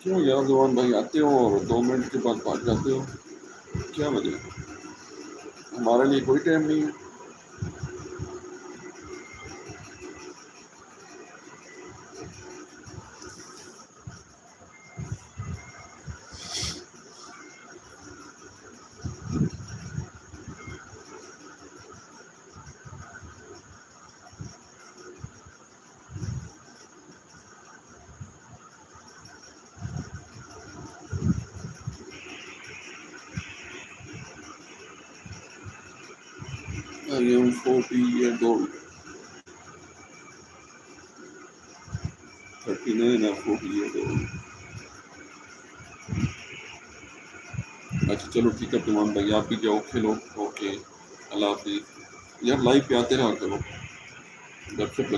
क्यों यार जवान भाई, आते हो और 2 मिनट के बाद भाग जाते हो, क्या वजह? हमारे लिए कोई टाइम नहीं है। I am 40 years old. 39 or 40 years old. अच्छा चलो ठीक है तुमान भाई, आप भी जाओ खेलो। ओके, अल्लाह हाफिज। यार लाइव पे आते रहा करो, गपशप